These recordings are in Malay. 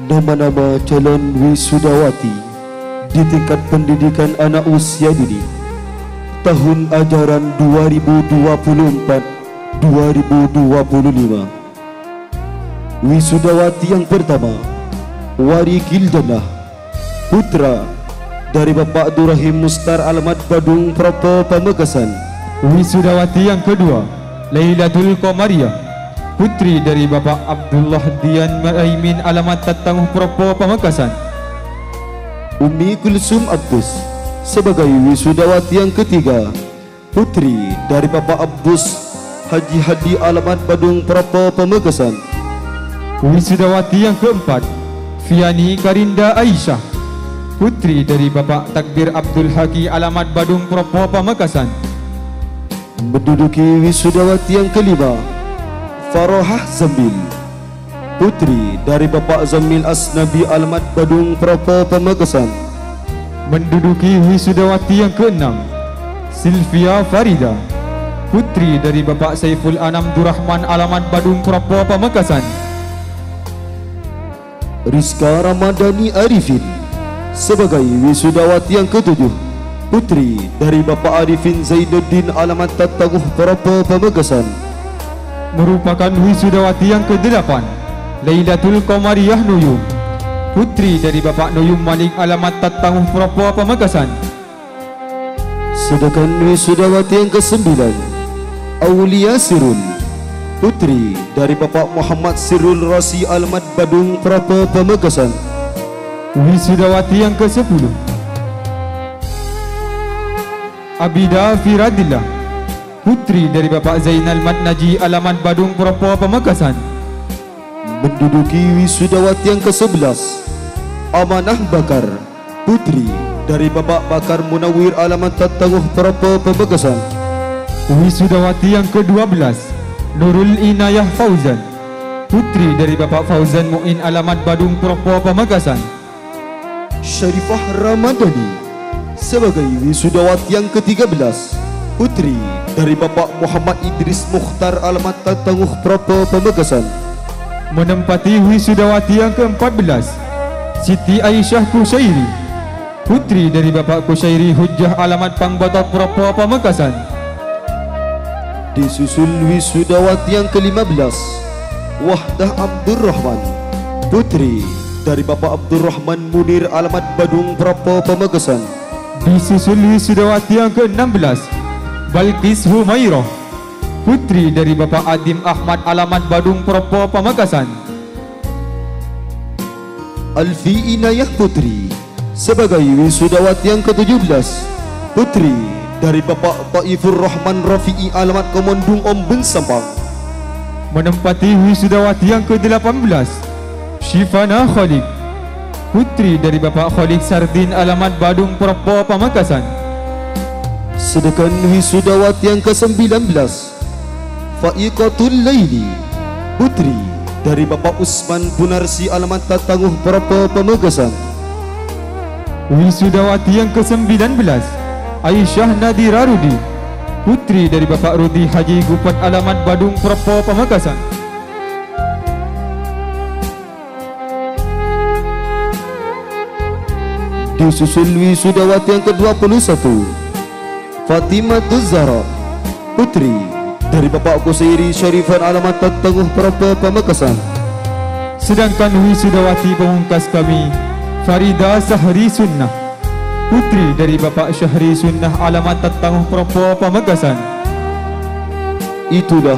Nama-nama calon wisudawati di tingkat pendidikan anak usia dini tahun ajaran 2024-2025. Wisudawati yang pertama, Wari Gildanah, putra dari Bapak Abdurrahim Mustar alamat Badung Propo Pamekasan. Wisudawati yang kedua, Lailatul Qamariah, putri dari Bapak Abdullah Dian Maimin alamat Tatanguh Propo Pamekasan. Umi Kulsum Abdus sebagai wisudawati yang ketiga, putri dari Bapak Abdus Haji Hadi alamat Badung Propo Pamekasan. Wisudawati yang keempat, Fiani Karinda Aisyah, putri dari Bapak Takbir Abdul Haki alamat Badung Propo Pamekasan. Menduduki wisudawati yang kelima, Farohah Zamil, putri dari Bapak Zamil Asnabi alamat Badung Propo Pamekasan. Menduduki wisudawati yang keenam, Sylvia Farida, putri dari Bapak Saiful Anam Durrahman alamat Badung Propo Pamekasan. Rizka Ramadhani Arifin sebagai wisudawati yang ketujuh, putri dari Bapak Arifin Zainuddin alamat Tatanguh Propo Pamekasan. Merupakan wisudawati yang ke-8, Lailatul Qamariah Nuyum, putri dari Bapak Nuyum Malik alamat Tatanguh Propo Pamekasan. Sedangkan wisudawati yang ke-9, Aulia Sirul, putri dari Bapak Muhammad Sirul Rasi alamat Badung Propo Pamekasan. Wisudawati yang ke-10, Abida Firadillah, putri dari Bapak Zainal Madnaji alamat Badung Propo Pamekasan. Menduduki wisudawati yang ke-11, Amanah Bakar, putri dari Bapak Bakar Munawir alamat Tatanguh Propo Pamekasan. Wisudawati yang ke-12, Nurul Inayah Fauzan, putri dari Bapak Fauzan Mu'in alamat Badung Propo Pamekasan. Syarifah Ramadhani sebagai wisudawati yang ke-13, putri dari Bapak Muhammad Idris Mukhtar alamat Tatanguh Propo Pamekasan. Menempati wisudawati yang ke-14, Siti Aisyah Kusyairi, putri dari Bapak Kusyairi Hujjah alamat Pangbatok Propo Pamekasan. Disusul wisudawati yang ke-15, Wahdah Abdurrahman, putri dari Bapak Abdurrahman Munir alamat Badung Propo Pamekasan. Disusul wisudawati yang ke-16, Balqis Humairah, putri dari Bapak Adim Ahmad alamat Badung Propo Pamekasan. Alfi Inayah Putri sebagai wisudawati yang ke-17, putri dari Bapak Taifur Rahman Rafi'i alamat Komandung Ombeng Sampang. Menempati wisudawati yang ke-18, Syifana Khalik, putri dari Bapak Khalik Sardin alamat Badung Propo Pamekasan. Sedangkan wisudawati yang ke-19, Faiqatul Laili, putri dari Bapak Usman Punarsi alamat Tatanguh Propo Pamekasan. Wisudawati yang ke-19, Aisyah Nadira Rudi, putri dari Bapak Rudi Haji Gupat alamat Badung Propo Pamekasan. Disusul wisudawati yang ke-21, Fatimah Zahra, putri dari Bapak Kusairi Syarifan alamat Tatanguh Propo Pamekasan. Sedangkan wisudawati pemungkas kami, Farida Sahri Sunnah, putri dari Bapak Syahri Sunnah alamat Tatanguh Propo Pamekasan. Itulah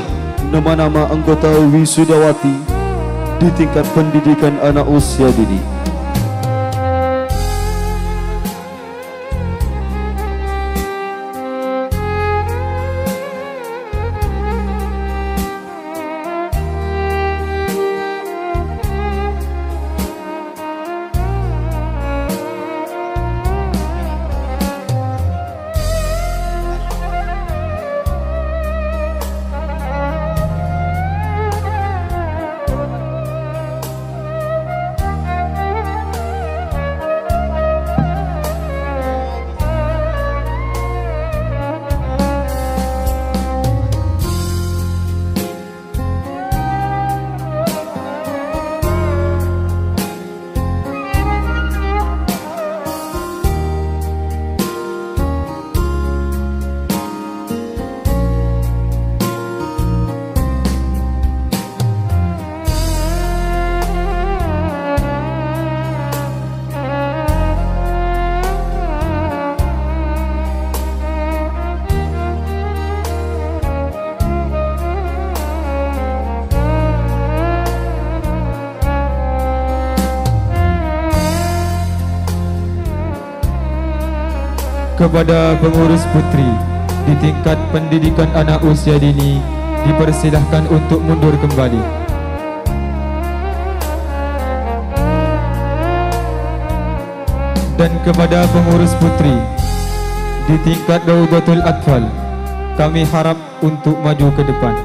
nama-nama anggota wisudawati di tingkat pendidikan anak usia dini. kepada pengurus putri di tingkat pendidikan anak usia dini dipersilahkan untuk mundur kembali. Dan kepada pengurus putri di tingkat Raudatul Atfal, kami harap untuk maju ke depan.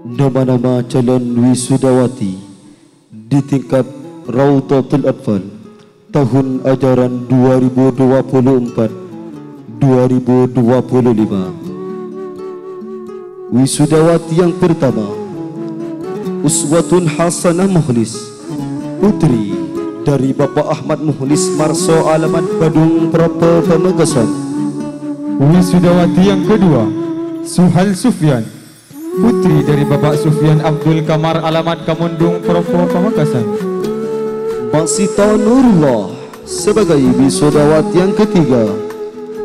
Nama-nama calon wisudawati di tingkat Raudatul Atfal tahun ajaran 2024-2025. Wisudawati yang pertama, Uswatun Hasanah Mukhlis, putri dari Bapak Ahmad Mukhlis Marso, alamat Badung Propa, Pamekasan. Wisudawati yang kedua, Suhal Sufyan, putri dari Bapak Sufyan Abdul Kamar, alamat Kamundung Propo, Pamekasan. Masita Nurullah sebagai wisudawati yang ketiga,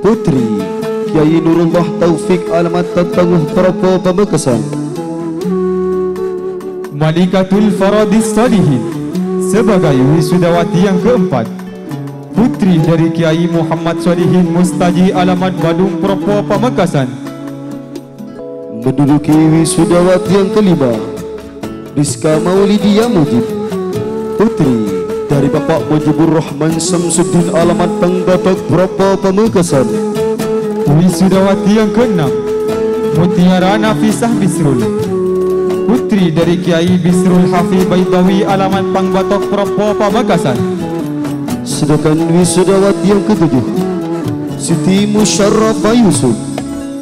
putri Kiai Nurullah Taufik, alamat Tatanguh Propo, Pamekasan. Malikatul Faradis Salihin sebagai wisudawati yang keempat, putri dari Kiai Muhammad Salihin Mustaji, alamat Badung Propo, Pamekasan. Menduduki wisudawati yang kelima, Rizka Maulidiyah Mujib, putri dari Bapak Mujibur Rahman Samsuddin, alamat Pangbatok Propo, Pamekasan. Wisudawati yang keenam, Mutiara Nafisah Bisrul, putri dari Kiai Bisrul Hafi Baitawi, alamat Pangbatok Propo, Pamekasan. Sedangkan wisudawati yang ketujuh, Siti Musyarrafah Yusuf,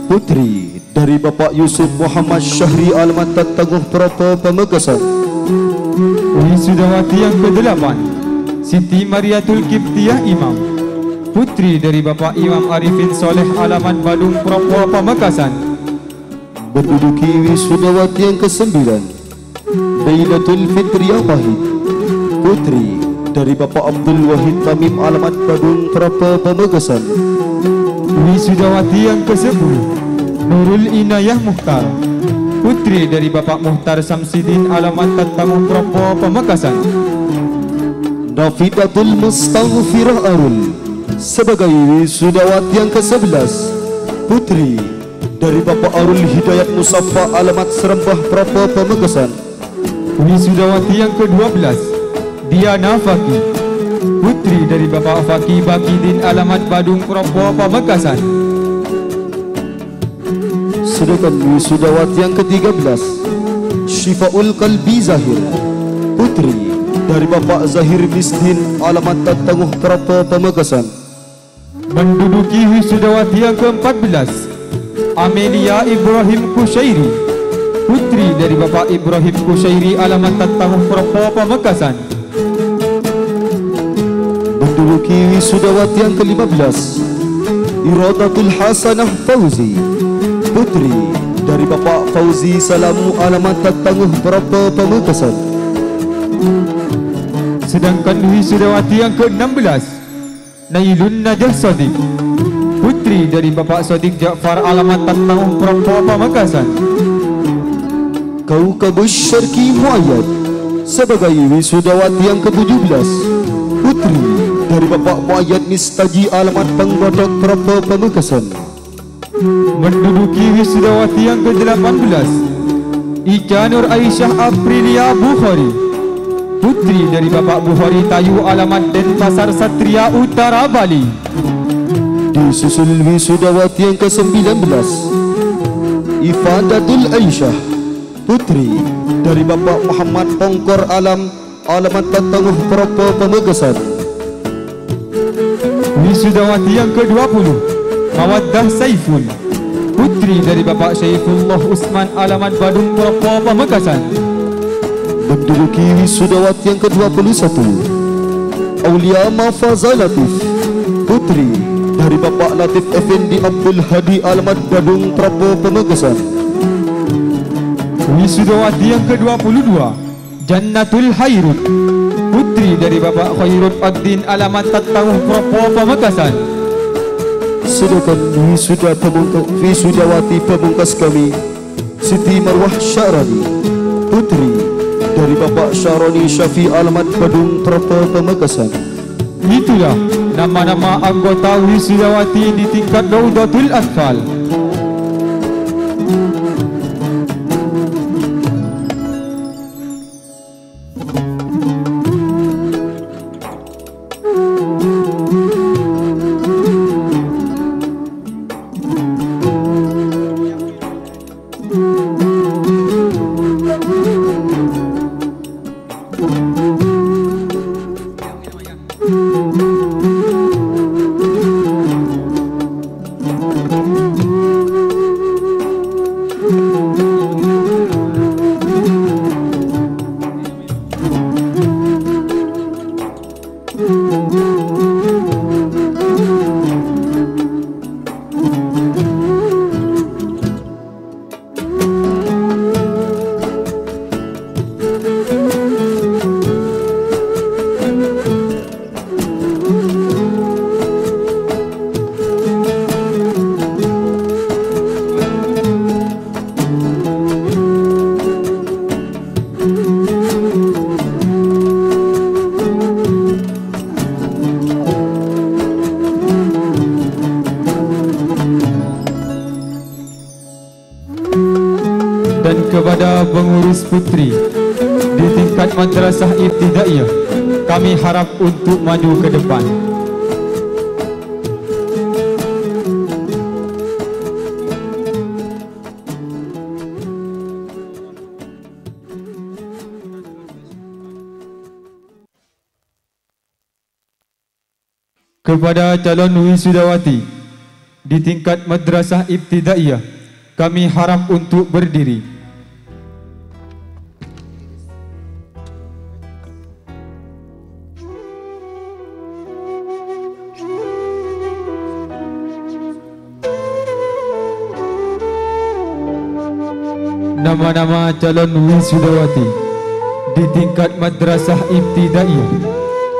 putri dari Bapak Yusuf Muhammad Syahri, alamat Tatanguh Propo, Pamekasan. Wisudawati yang kedelapan, Siti Mariatul Kiptiah Imam, putri dari Bapak Imam Arifin Soleh, alamat Badung Propo, Pamekasan. Menduduki wisudawati yang kesembilan, Lailatul Fitriah Wahid, putri dari Bapak Abdul Wahid Tamim, alamat Badung Propo, Pamekasan. Wisudawati yang ke-10, Nurul Inayah Mukhtar, putri dari Bapak Muhtar Samsidin, alamat Tatanguh Propo, Pamekasan. Nafidatul Mustaghfirah Arul sebagai wisudawati yang ke-11, putri dari Bapak Arul Hidayat Musaffa, alamat Serembah Propo, Pamekasan. Wisudawati yang ke-12, Diana Faki, putri dari Bapak Faki Bakidin, alamat Badung Propo, Pamekasan. Sedangkan wisudawati yang ke-13, Syifaul Qalbi Zahir, putri dari Bapak Zahir Misdin, alamat Tatanguh Propo, Pamekasan. Menduduki wisudawati yang ke-14, Amelia Ibrahim Kushairi, putri dari Bapak Ibrahim Kushairi, alamat Tatanguh Propo, Pamekasan. Menduduki wisudawati yang ke-15, Iradatul Hasanah Fauzi, putri dari Bapak Fauzi Salamu, alamat Tatanguh Propo, Pamekasan. Sedangkan wisudawati yang ke-16, Nailun Najah Sadiq, putri dari Bapak Sadiq Ja'far, alamat Tatanguh Propo, Pamekasan. Kaukabus Syarki Muayyad sebagai wisudawati yang ke-17, putri dari Bapak Muayyad Mistaji, alamat Pangbatok Propo, Pamekasan. Menduduki wisudawati yang ke-18, Ika Nur Aisyah Aprilia Bukhari, putri dari Bapak Bukhari Tayu, alamat Denpasar Satria Utara, Bali. Disusul wisudawati yang ke-19, Ifadatul Aisyah, putri dari Bapak Muhammad Pongkor Alam, alamat Tatanguh Propo, Pamekasan. Wisudawati yang ke-20, Mawaddah Saiful, putri dari Bapak Syaifullah Usman, alamat Badung Propo, Pamekasan. Menduduki wisudawati yang ke-21, Aulia Mafaza Latif, putri dari Bapak Latif Effendi Abdul Hadi Alamat Badung Prapo Pemegesan. Wisudawati yang ke-22, Jannatul Hairun, putri dari Bapak Khairul Abdin Alamat Tattauh Prapo Pamekasan. Sedangkan wisudawati pemungkas kami, Siti Marwah Syarani, putri dari Bapak Syaroni Syafi Alamat Badung Prapo Pamekasan. Itulah nama-nama anggota wisudawati di tingkat Raudatul Atfal. Dan kepada pengurus putri di tingkat madrasah ibtidaiyah, kami harap untuk maju ke depan. Kepada calon wisudawati di tingkat madrasah ibtidaiyah, kami harap untuk berdiri. Nama-nama calon wisudawati di tingkat madrasah ibtidaiyah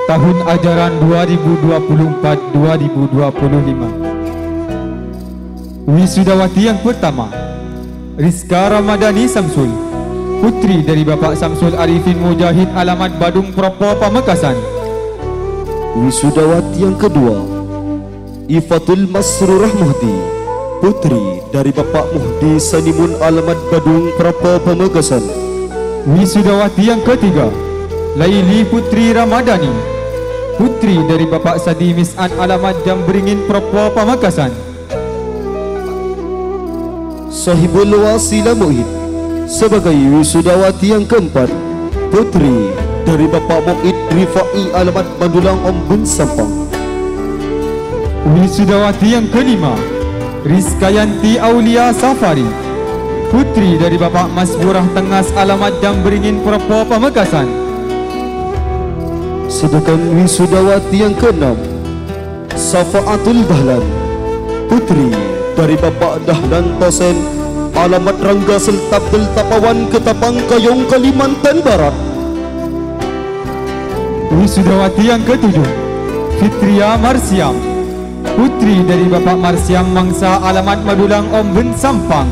tahun ajaran 2024-2025. Wisudawati yang pertama, Rizka Ramadhani Samsul, putri dari Bapak Samsul Arifin Mujahid Alamat Badung Prapo Pamekasan. Wisudawati yang kedua, Ifatul Masrurah Muhdi, putri dari Bapak Muhdi Sanimun Alamat Badung Prapo Pamekasan. Wisudawati yang ketiga, Laili Putri Ramadhani, putri dari Bapak Sadi Mis'an Alamat Jamberingin Prapo Pamekasan. Sahibul Wasila Mu'id, sebagai wisudawati yang keempat, putri dari Bapak Mu'id Rifai Alamat Madulang Ombun Sampang. Wisudawati yang kelima, Rizkayanti Aulia Safari, putri dari Bapak Masburah Tengas Alamat Jamberingin Prapo Pamekasan. Sedangkan wisudawati yang keenam, Safaatul Dahlan, putri dari Bapak Dahlan Tosen Alamat Rangga Seltap Tapawan Ketapang Kayong Kalimantan Barat. Wisudawati yang ketujuh, Fitria Marsiam, putri dari Bapak Marsiam Mangsa Alamat Madulang Ombun Sampang.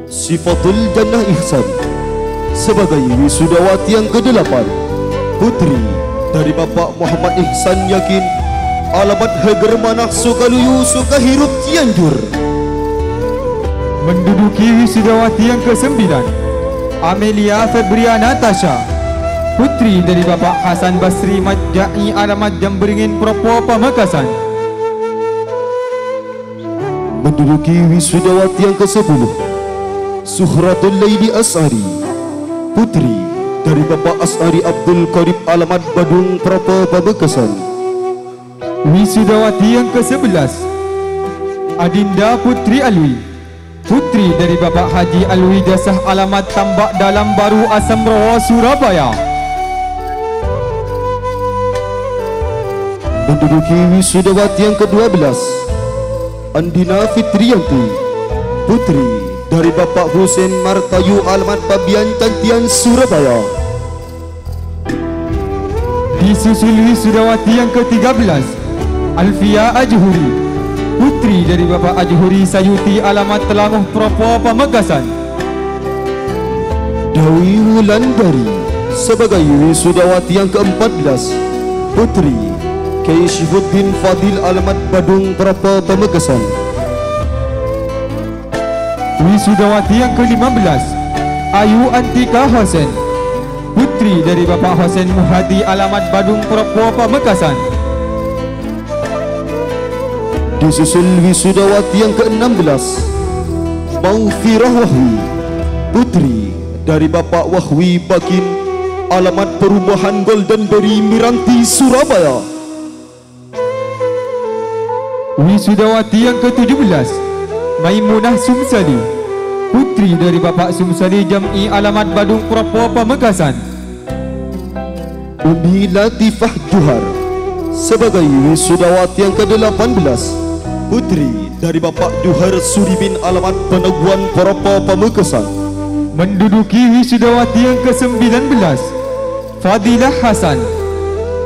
Sifatul Jannah Ihsan, sebagai wisudawati yang kedelapan, putri dari Bapak Muhammad Ihsan Yakin Alamat Heger Manah Sukaluyu Sukahirup Cianjur. Menduduki wisudawati yang ke-9, Amelia Febriana Tasha, putri dari Bapak Hasan Basri Majai Alamat Jamberingin Prapo Pamekasan. Menduduki wisudawati yang ke-10, Suhratul Laili As'ari, putri dari Bapak As'ari Abdul Qarib Alamat Badung Prapo Pamekasan. Wisudawati yang ke-11, Adinda Putri Alwi, Putri dari Bapak Haji Alwi Jasah alamat Tambak Dalam Baru Asam Rawa Surabaya. Menduduki wisudawati yang ke-12, Andina Fitriyanti, putri dari Bapak Husein Martayu alamat Pabian Cantian Surabaya. Disusul wisudawati yang ke-13, Alfia Ajhuri, putri dari Bapak Ajhuri Sayuti alamat Telanguh Propo Pamekasan. Dawi Wulandari sebagai wisudawati yang ke-14, putri Kiai Syifuddin Fadil alamat Badung Propo Pamekasan. Wisudawati yang ke-15, Ayu Antika Hosen, putri dari Bapak Hosen Muhadi alamat Badung Propo Pamekasan. Disusul wisudawati yang ke-16, Maufirah Wahwi, putri dari Bapak Wahwi Bakin alamat Perumahan Golden Berry Miranti Surabaya. Wisudawati yang ke-17, Maimunah Sumsali, putri dari Bapak Sumsali Jam'i alamat Badung Propo Pamekasan. Umi Latifah Juhar sebagai wisudawati yang ke-18, putri dari Bapak Juhar Suribin alamat Peneguan Propo Pamekasan. Menduduki wisudawati yang ke-19, Fadilah Hasan,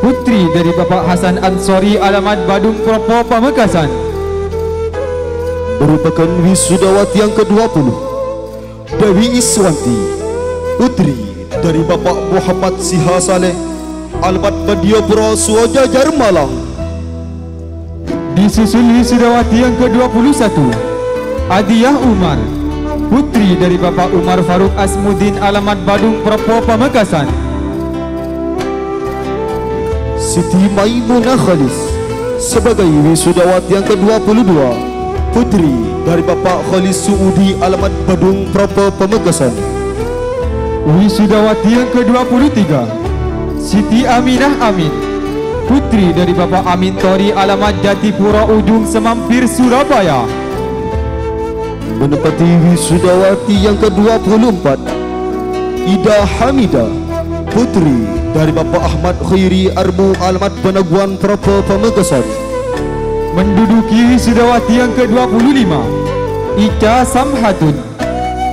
putri dari Bapak Hasan Ansori alamat Badung Propo Pamekasan. Merupakan wisudawati yang ke-20, Dewi Iswanti, putri dari Bapak Muhammad Siha Saleh alamat Madiopuro Suojajar Malang. Disusul wisudawati yang ke-21, Adiyah Umar, putri dari Bapak Umar Faruk Asmudin alamat Badung Propo Pamekasan. Siti Maimunah Khalis sebagai wisudawati yang ke-22, putri dari Bapak Khalis Suudi alamat Badung Propo Pamekasan. Wisudawati yang ke-23, Siti Aminah Amin, putri dari Bapak Amin Tori alamat Jatipura Ujung Semampir Surabaya. Menempati wisudawati yang ke-24, Ida Hamida, putri dari Bapak Ahmad Khairi Armu alamat Penaguan Propo Pamekasan. Menduduki wisudawati yang ke-25, Ica Samhatun,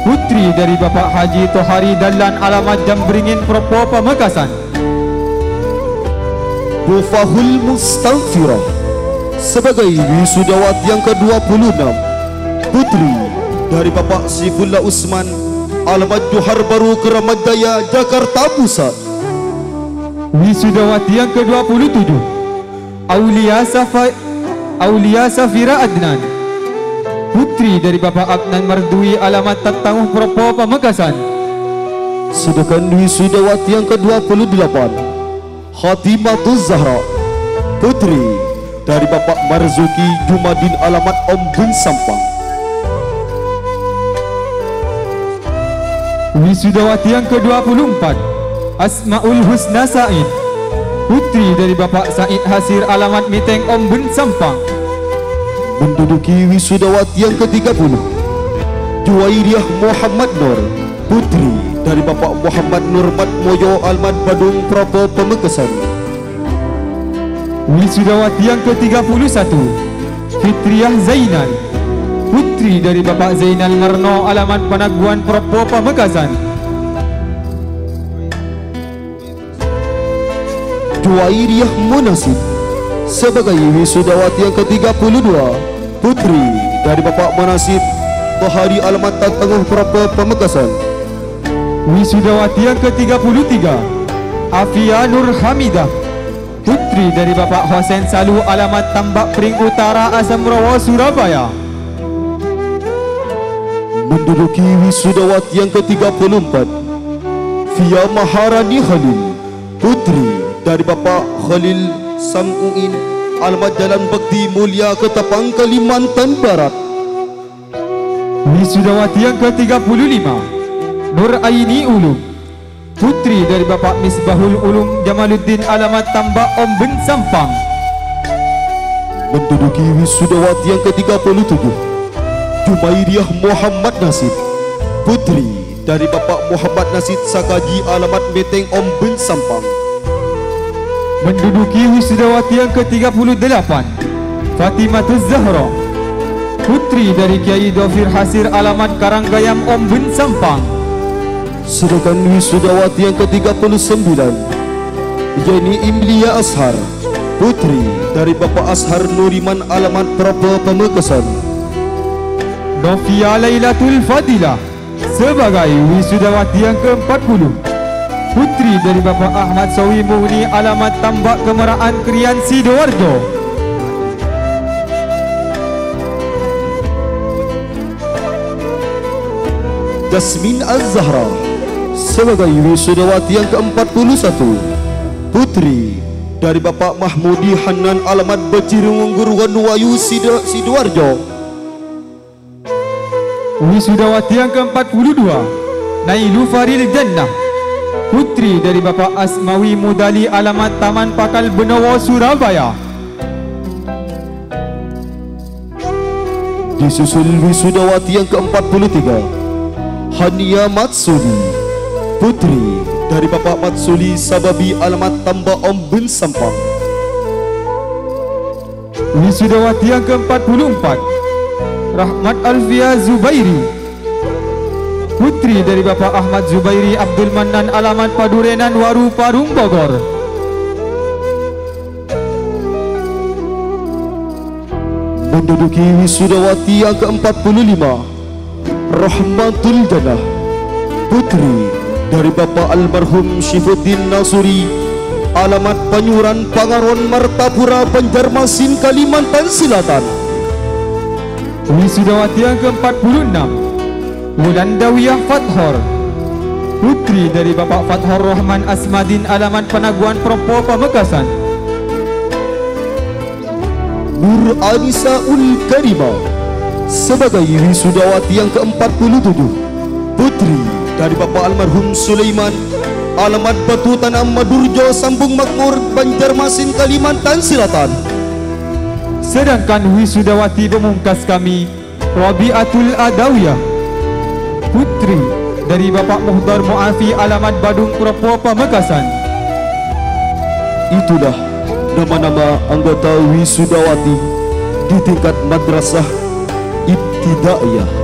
putri dari Bapak Haji Tohari Dallan alamat Jambringin Propo Pamekasan. Bufahul Mustaghfirah sebagai wisudawati yang ke-26, putri dari Bapak Sifullah Usman alamat Johar Baru Keramat Jaya Jakarta Pusat. Wisudawati yang ke-27, Aulia Safira Adnan, putri dari Bapak Adnan Mardui alamat Tatanguh Propo Pamekasan. Sedangkan wisudawati yang ke-28, Khatimatuz Zahra, putri dari Bapak Marzuki Jumadin alamat Ombun Sampang. Wisudawati yang ke-24, Asmaul Husna Said, putri dari Bapak Said Hasir alamat Miteng Ombun Sampang. Menduduki wisudawati yang ke-30, Juwairiyah Muhammad Nur, putri dari Bapak Muhammad Nurmat Moyo alamat Badung Propo Pamekasan. Wisudawati yang ke-31, Fitriah Zainal, putri dari Bapak Zainal Marno alamat Panaguan Propo Pamekasan. Juwairiyah Munasib sebagai wisudawati yang ke-32, putri dari Bapak Munasib Tohari alamat Tatanguh Propo Pamekasan. Wisudawati yang ke-33, Afia Nur Hamidah, putri dari Bapak Hosen Salu alamat Tambak Pring Utara Asam Rawa Surabaya. Menduduki wisudawati yang ke-34, Fia Maharani Khalil, putri dari Bapak Khalil Samuin alamat Jalan Bekti Mulia Ketapang Kalimantan Barat. Wisudawati yang ke-35, Nur Aini Ulum, putri dari Bapak Misbahul Ulum Jamaluddin alamat Tambak Ombun Sampang. Menduduki wisudawati yang ke-37, Jumairiah Muhammad Nasid, putri dari Bapak Muhammad Nasid Sakaji alamat Beteng Omben Sampang. Menduduki wisudawati yang ke-38, Fatimatuz Zahra, putri dari Kiai Dhafir Hasir alamat Karanggayam Omben Sampang. Sedangkan wisudawati yang ke-39, Yeni Imlia Ashar, putri dari Bapak Ashar Nuriman alamat Prapa Pamekasan. Novia Lailatul Fadilah sebagai wisudawati yang ke-40, putri dari Bapak Ahmad Sawi Muhni alamat Tambak Kemeraan Krian Sidoarjo. Jasmine Az-Zahra sebagai wisudawati yang ke-41, putri dari Bapak Mahmudi Hanan alamat Becirunggur Wanuwayu Sidoarjo. Wisudawati yang ke-42, Nailu Faril Jannah, putri dari Bapak Asmawi Mudali alamat Taman Pakal Benowo Surabaya. Disusul wisudawati yang ke-43, Hania Matsuli, putri dari Bapak Matsuli Sababi alamat Tambak Omben Sampang. Wisudawati yang ke-44, Rahmat Alfia Zubairi, putri dari Bapak Ahmad Zubairi Abdul Manan alamat Padurenan Waru Parung Bogor. Menduduki wisudawati yang ke-45, Rahmatul Jannah, putri dari Bapak Almarhum Syifuddin Nasuri alamat Panyuran Pangaron Martapura Banjarmasin Kalimantan Selatan. Wisudawati yang ke-46, Wulandawiyah Fathor, putri dari Bapak Fathor Rahman Asmadin alamat Penaguan Propo Pamekasan. Nur Anisa Ul Karima sebagai wisudawati yang ke-47, putri dari Bapak Almarhum Sulaiman alamat Batu Tanam Madurjo Sambung Makmur Banjarmasin Kalimantan Selatan. Sedangkan wisudawati pemungkas kami, Rabiatul Adawiyah, putri dari Bapak Muhdar Muafi alamat Badung Propo Pamekasan. Itulah nama-nama anggota wisudawati di tingkat madrasah ibtidaiyah.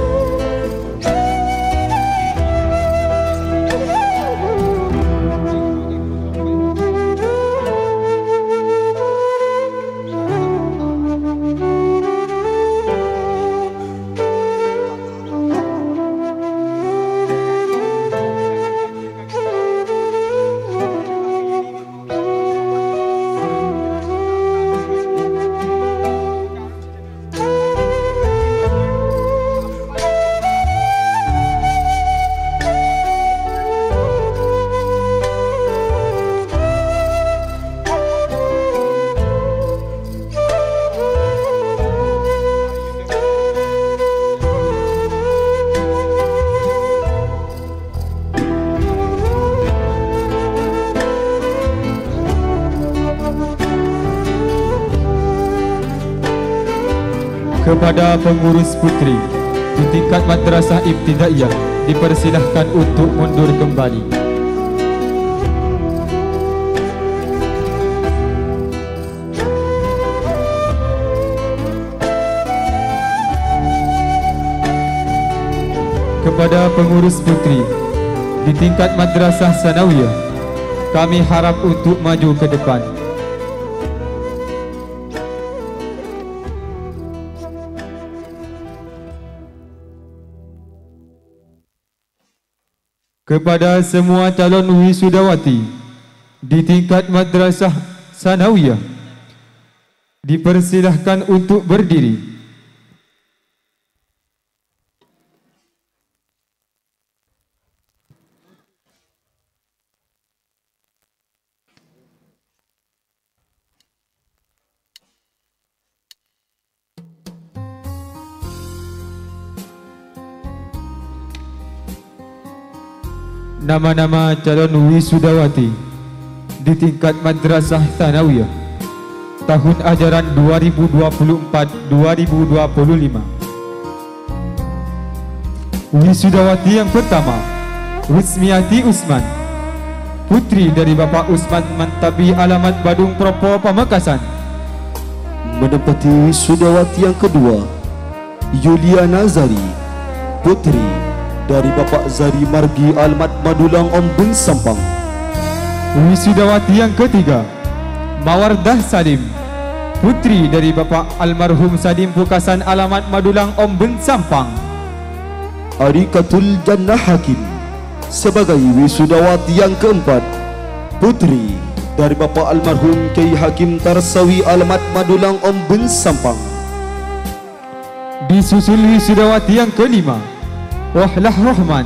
Kepada pengurus putri di tingkat madrasah ibtidaiyah dipersilahkan untuk mundur kembali. Kepada pengurus putri di tingkat madrasah sanawiyah, kami harap untuk maju ke depan. Kepada semua calon wisudawati di tingkat madrasah sanawiyah, dipersilahkan untuk berdiri. Nama-nama calon wisudawati di tingkat madrasah sanawiyah tahun ajaran 2024-2025. Wisudawati yang pertama, Rusmiati Usman, putri dari Bapak Usman Mantabi, alamat Badung Propo, Pamekasan. Menempati wisudawati yang kedua, Yuliana Zari, putri dari Bapak Zari Margi, alamat Madulang Ombeng Sampang. Wisudawati yang ketiga, Mawardah Salim, putri dari Bapak Almarhum Sadim Pukasan, alamat Madulang Ombeng Sampang. Arikatul Jannah Hakim, sebagai wisudawati yang keempat, putri dari Bapak Almarhum Kiai Hakim Tarsawi, alamat Madulang Ombeng Sampang. Disusul wisudawati yang kelima, Rohlah Rohman,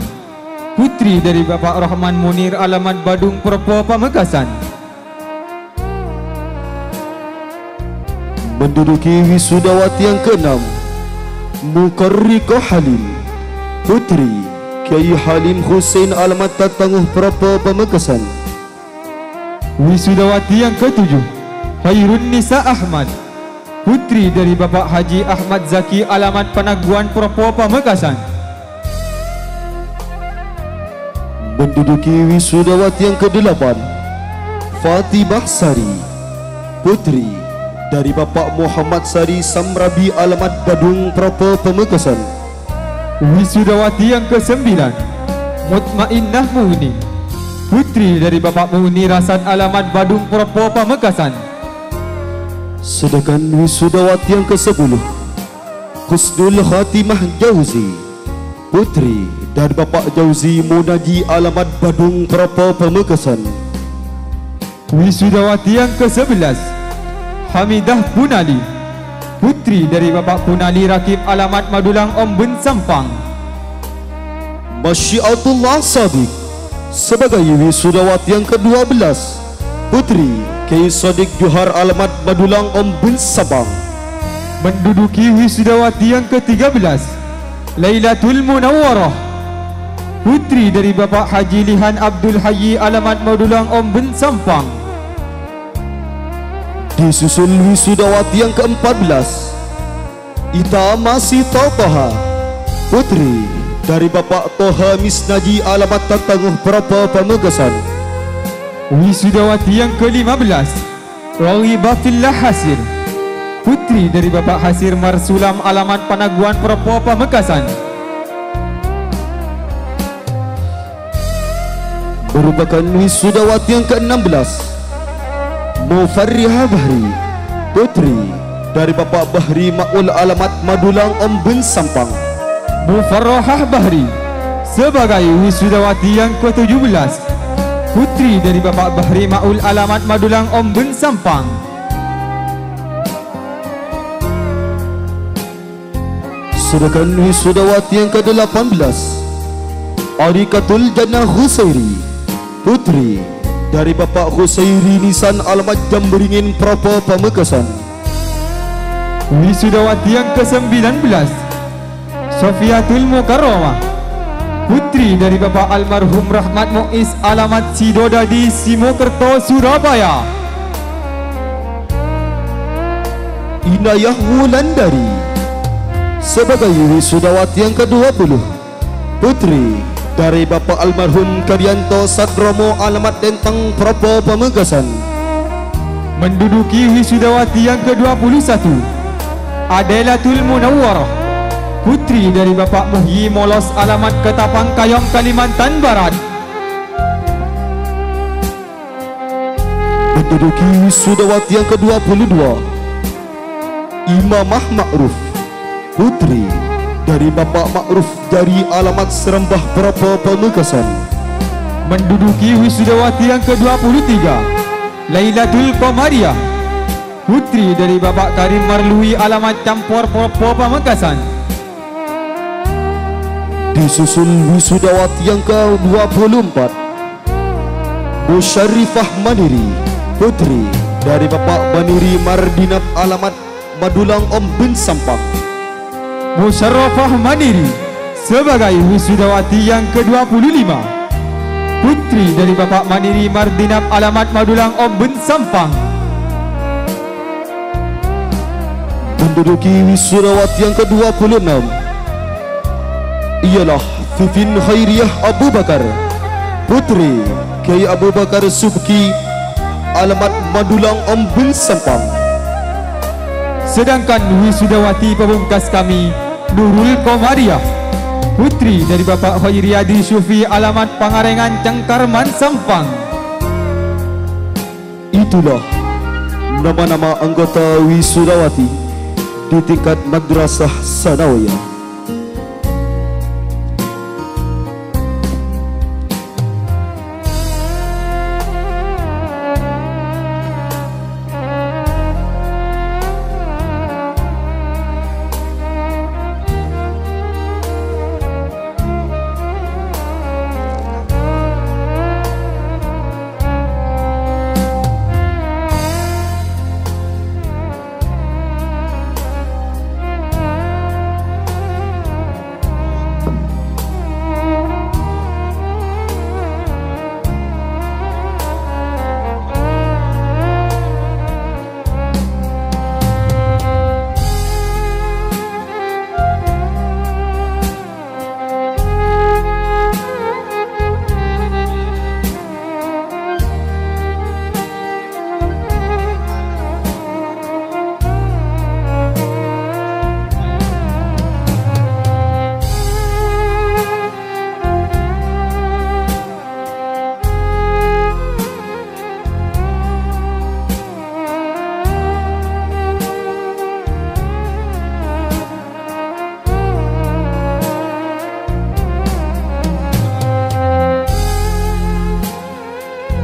putri dari Bapak Rahman Munir, alamat Badung Propo, Pamekasan. Menduduki wisudawati yang keenam, Mukarrikoh Halim, putri Kiai Halim Hussein, alamat Tatanguh Propo, Pamekasan. Wisudawati yang ketujuh, Khairun Nisa Ahmad, putri dari Bapak Haji Ahmad Zaki, alamat Panaguan Propo, Pamekasan. Menduduki wisudawati yang ke-8, Fatimah Sari, putri dari Bapak Muhammad Sari Samrabi, alamat Badung Propo, Pamekasan. Wisudawati yang ke-9, Mutmainnah Muhni, putri dari Bapak Muhni Rasad, alamat Badung Propo, Pamekasan. Sedangkan wisudawati yang ke-10, Husnul Khatimah Jauzi, putri dari Bapak Jauzi Munaji, alamat Badung Propo, Pamekasan. Wisudawati yang ke-11, Hamidah Punali, putri dari Bapak Punali Rakib, alamat Madulang Ombeng Sampang. Masyiatullah Sadiq, sebagai wisudawati yang ke-12, putri Kiai Sadiq Johar, alamat Madulang Ombeng Sampang. Menduduki wisudawati yang ke-13, Lailatul Munawwarah, putri dari Bapak Haji Lihan Abdul Hayyi, alamat Madulang Ombeng Sampang. Disusul wisudawati yang ke-14, Ita Masih Toha, putri dari Bapak Toha Misnaji, alamat Tatanguh Propo, Pamekasan. Wisudawati yang ke-15, Rawibatillah Hasir, putri dari Bapak Hasir Marsulam, alamat Panaguan Propo, Pamekasan. Merupakan wisudawati yang ke-16, Mufarriha Bahri, putri dari Bapak Bahri Ma'ul, alamat Madulang Ombeng Sampang. Mufarrahah Bahri, sebagai wisudawati yang ke-17, putri dari Bapak Bahri Ma'ul, alamat Madulang Ombeng Sampang. Sedangkan wisudawati yang ke-18, Arikatul Jannah Husairi, putri dari Bapak Husairi Nisan, alamat Jamberingin Propo, Pamekasan. Wisudawati yang ke-19, Sofiatul Mukarramah, putri dari Bapak Almarhum Rahmat Muiz, alamat Sidodadi Simokerto, Surabaya. Inayah Wulandari, sebagai wisudawati yang ke-20, putri dari Bapak Almarhum Karyanto Sadromo, alamat Dentang Propo, Pamekasan. Menduduki wisudawati yang ke-21, Adelatul Munawwarah, putri dari Bapak Muhyi Molos, alamat Ketapang Kayong, Kalimantan Barat. Menduduki wisudawati yang ke-22, Imamah Ma'ruf, putri dari Bapak Ma'ruf Jari, alamat Serembah Propo, Pamekasan. Menduduki wisudawati yang ke-23, Lailatul Qamariah, putri dari Bapak Karim Marlui, alamat Campur Propo, Pamekasan. Disusul wisudawati yang ke-24, Musyarifah Maniri, putri dari Bapak Maniri Mardinap, alamat Madulang Ombeng Sampang. Musyarrafah Maniri, sebagai wisudawati yang ke-25, putri dari Bapak Maniri Mardinap, alamat Madulang Ombeng Sampang. Menduduki wisudawati yang ke-26, ialah Vivin Khairiyah Abu Bakar, putri Kiai Abu Bakar Subki, alamat Madulang Ombin Sempang. Sedangkan wisudawati pemungkas kami Nurul Komariah, putri dari Bapak Khairiyadi Syufi, alamat Pangarengan Cengkarman Sampang. Itulah nama-nama anggota wisudawati di tingkat Madrasah Sanawiyah.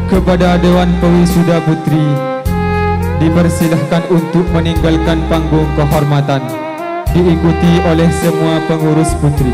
Kepada Dewan Pewisuda Putri dipersilahkan untuk meninggalkan panggung kehormatan, diikuti oleh semua pengurus putri.